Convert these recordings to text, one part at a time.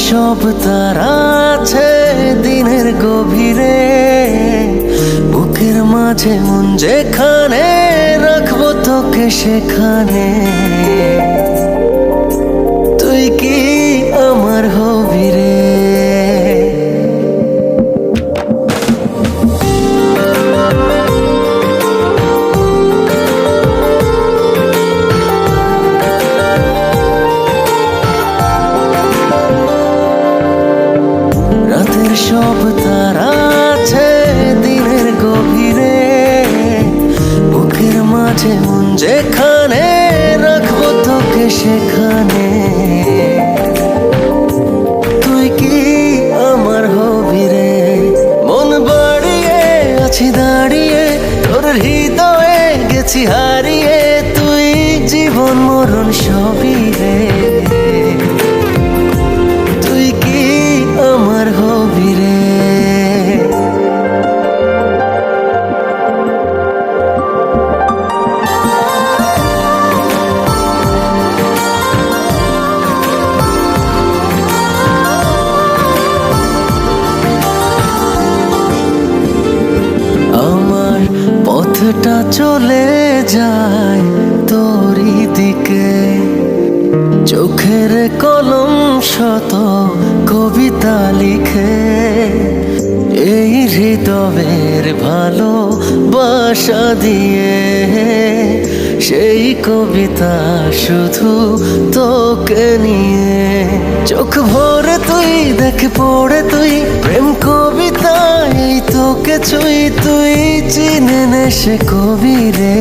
সব তারা আছে দিনের গভীরে, বুকের মাঝে মন যেখানে রাখবো তোকে সেখানে। তুই কি আমার হবি রে? রাতের সব তারা আছে দিনের গভীরে, বুকের মাঝে মন যেখানে রাখবো তোকে সেখানে। তুই কি আমার হবি রে? মন বাড়িয়ে আছি দাঁড়িয়ে, তোর হৃদয়ে গেছি হারিয়ে। তুই জীবন মরণ সবই রে। তুই কি আমার হবি রে? আমার পথটা চলে যায় তোরই দিকে, চোখের কলম শত কবিতা লিখে। এই হৃদয়ের ভালোবাসা দিয়ে সেই কবিতা শুধু তোকে নিয়ে। চোখ ভরে তুই দেখ পড়ে তুই প্রেম কবিতা, এই তোকে ছুঁই তুই চিনে নে সে কবি রে।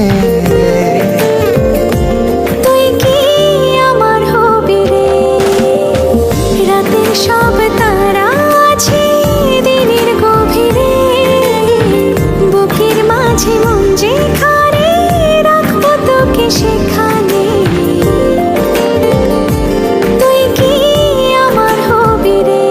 তুই কি আমার হবি রে? রাতের সব তারা আছে দিনের গভীরে, বুকের মাঝে মন যেখানে রাখবো তোকে সেখানে। তুই কি আমার হবি রে?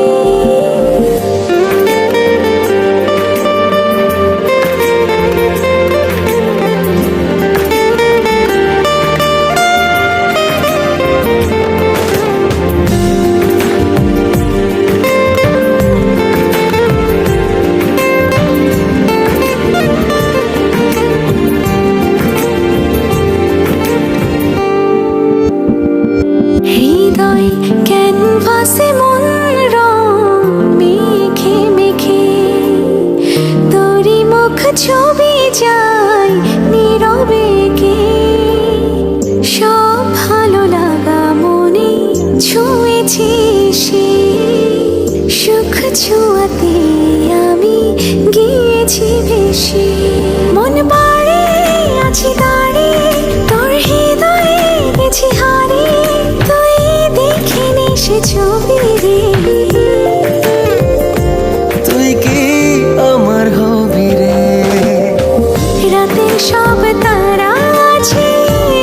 হৃদয় ক্যানভাসে মন রং মেখে মেখে, তোরই মুখ ছবি যায় নীরবে কে। সব ভালো লাগা মনে ছুঁয়েছি সে, সুখ ছোঁয়াতে আমি গিয়েছি ভেসে। মন বাড়ে আছি দাঁড়িয়ে, তোর হৃদয়ে গেছি হারিয়ে। তুই দেখে নে সে ছবি রে। তুই কি আমার হবি রে? রাতের সব তারা আছে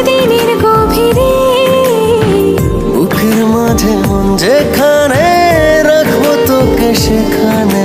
দিনের গভীরে, বুকের মাঝে মন যেখানে রাখবো তোকে সেখানে।